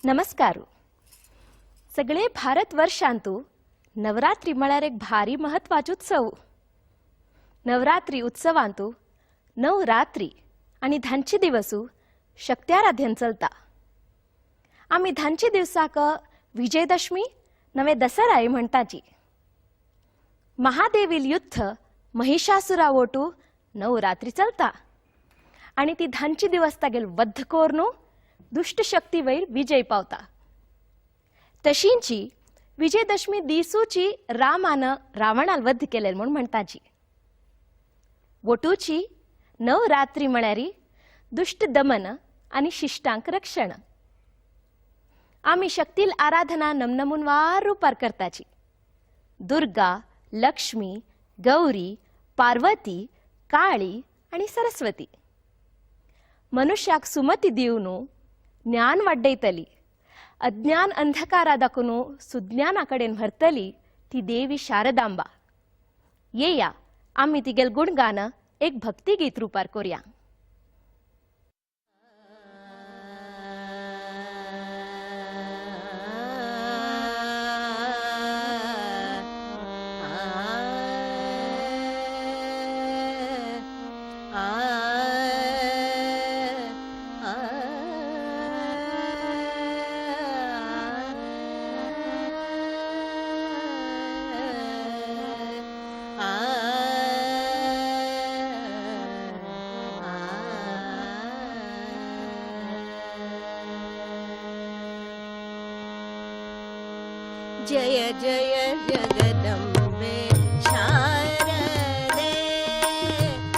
नमस्कारू. सगळे भारतवर्षांतू नवरात्री म्हळ्यार एक भारी महत्वाचो उत्सव. नवरात्री उत्सवांतू 9 रात्री आणि धांची दिवसू शक्त्याराधन चलता. आम्ही धांची दिवसाक विजयदशमी नवे दसराय म्हणटाची. महादेवील युद्ध महिषासुरा वोटू 9 रात्री चलता आणि ती धांची दिवस तागेल वध कोरनू दुष्ट शक्ती वयर विजय पावता. तशींची विजयदशमी दिसूची रामान रावणाल वध केले म्हूण म्हणटाची. वोटूची 9 रात्री म्हळ्यारी दुष्ट दमन आणि शिष्टांक रक्षण. आम्ही शक्तील आराधना नमनमुनवार रूपार करताची. दुर्गा, लक्ष्मी, गौरी, पार्वती, काळी आणि सरस्वती. मनुष्याक सुमती दिवनू ज्ञान वाडयतली, अज्ञान अंधकारा दाखवून सुज्ञानाकडेन भरतली ती देवी शारदांबा. येया आम्ही तिगेल गुणगान एक भक्तिगीत रूपार करूया. जय जय जगदम्बे शारदे,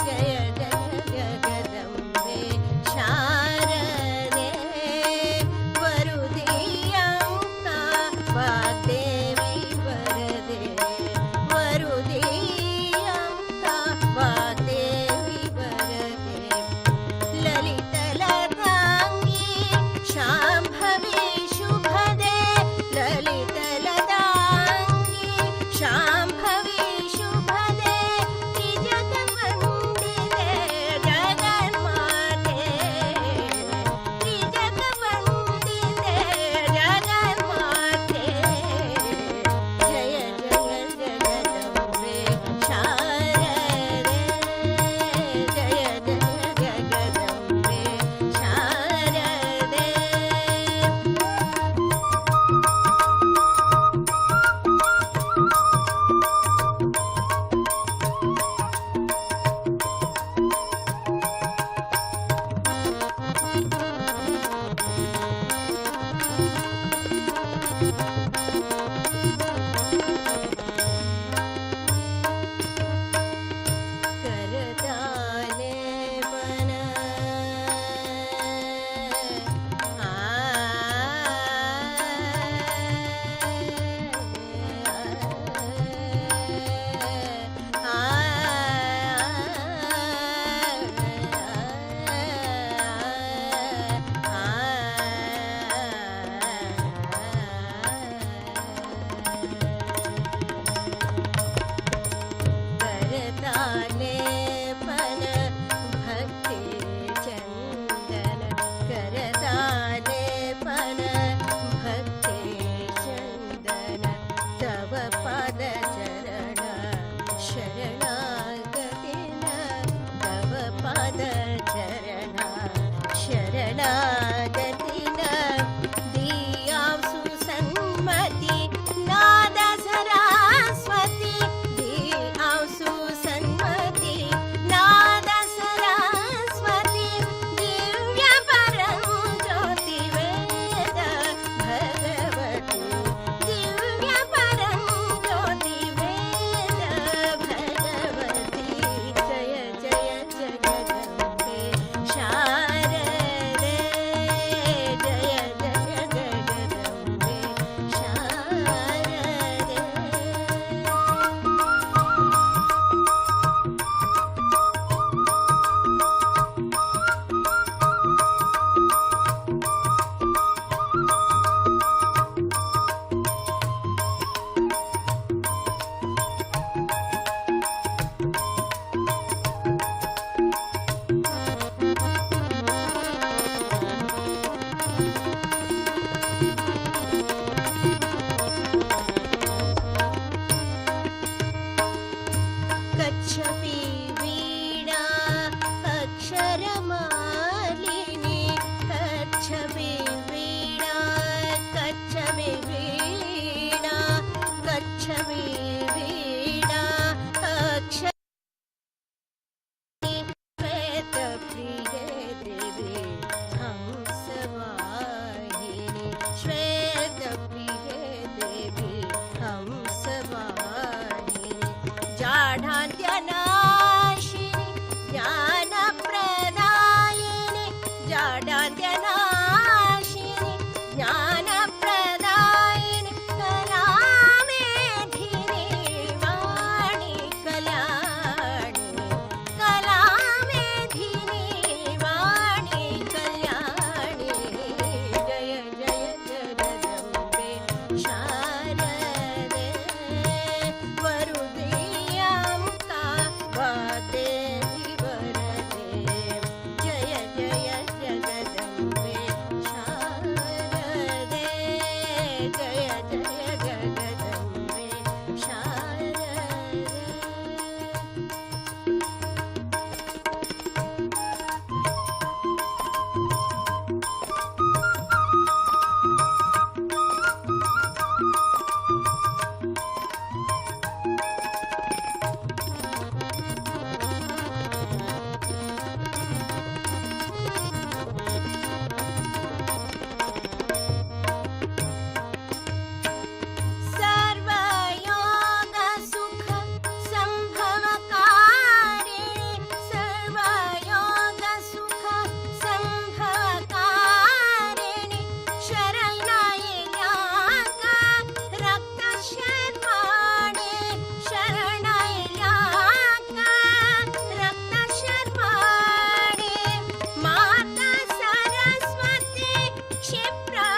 जय जय जगदम्बे शारदे, वरुदीयंका वाग्देवी वरदे, वरुदीयंका वाग्देवी वरदे, ललितलतांगी शांभवी शुभदे, ललित शाम छवि वीणा अक्षर श्वेत प्रिय देवी हंसवाहिनी श्वेत प्रिय देवी हंसवाहिनी जाढान्त्यनाशिनी ज्ञानप्रदायिनी जाढान्त्यनाशिनी ज्ञानप्रदायिनी कलामेधिनी वाणी कल्याणी कलामेधिनी वाणी कल्याणी जय जय जगदम्बे शारदे वरुदीयमुका वादेवी वरदे जय जय जगदम्बे शारदे जय जय जगदम्बे शारदे सर्वयोग सुख संभवकारिणी सर्वयोग सुख संभवकारिणी शरणैल्याका रक्तशर्माणि शरणैल्याका रक्तशर्माणि माता सरस्वती क्षिप्रप्रसादिनी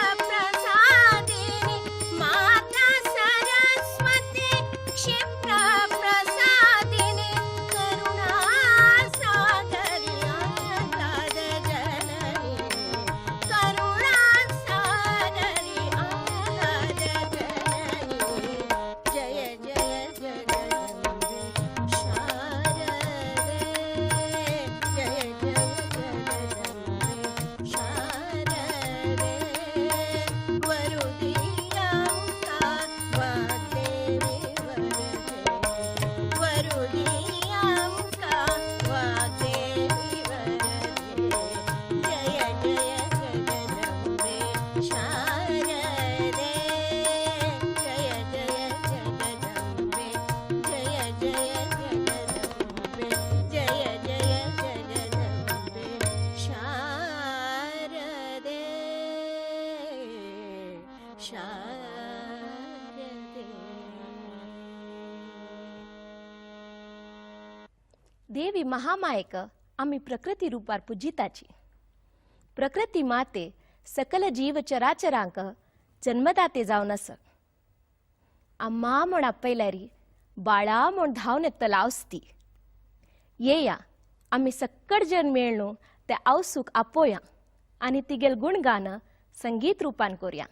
माता सरस्वती क्षिप्रप्रसादिनी करुणासागरी आह्लाद जननी करुणासागरी आह्लाद जननी जय जय जगदम्बे शारदे जय जय जगदम्बे शारदे वरुदीयमुका वाग्देवी वरदे वरुदीयमुका वाग्देवी वरदे जय जय जगदम्बे शारदे जय जय जगदम्बे जय जय जगदम्बे जय जय जगदम्बे शारदे शारदे देवी महामायेक आम्ही प्रकृती रूपार पूजिताची. प्रकृती माते सकल जीव चराचरांक जन्मदाते जावन आसत. अम्मा म्हूण आपयल्यारी बाळा म्हूण धांवन येतला आवसती. येया आम्ही सक्कड जन मेळणू ते आवसूक आपोया आनी तिगेल गुणगान संगीत रूपान कोरया.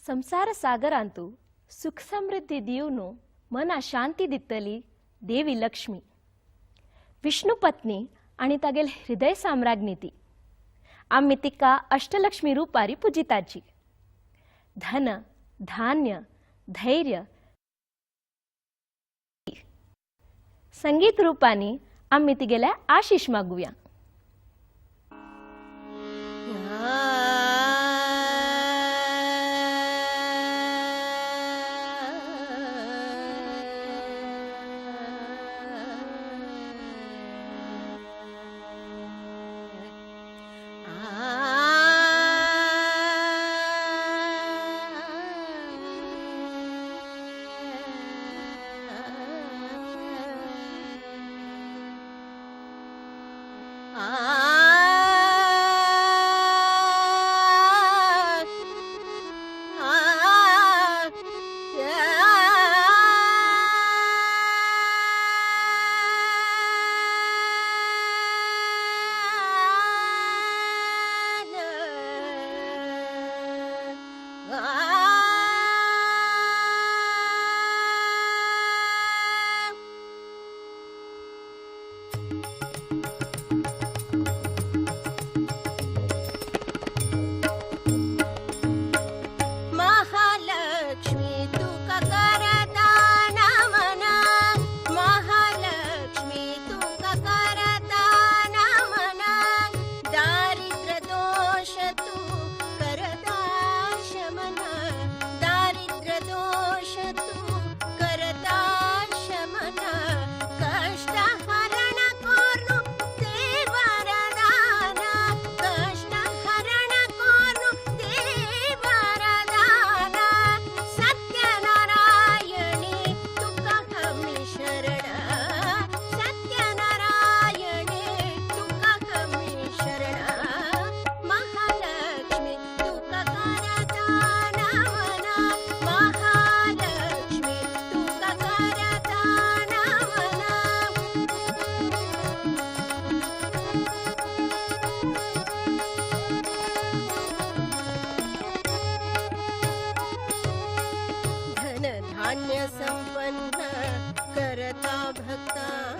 संसार सागरांतू सुख समृद्धी दिवनो मना शांती दितली देवी लक्ष्मी. विष्णू पत्नी आणि तागेल हृदय साम्राज्ञी ती. आम्ही तिका अष्टलक्ष्मी रूपारी पूजिताची. धन धान्य धैर्य संगीत रूपानी आम्ही तिगेल्या आशीष मागूया. धान्य संपन्न करता भक्ता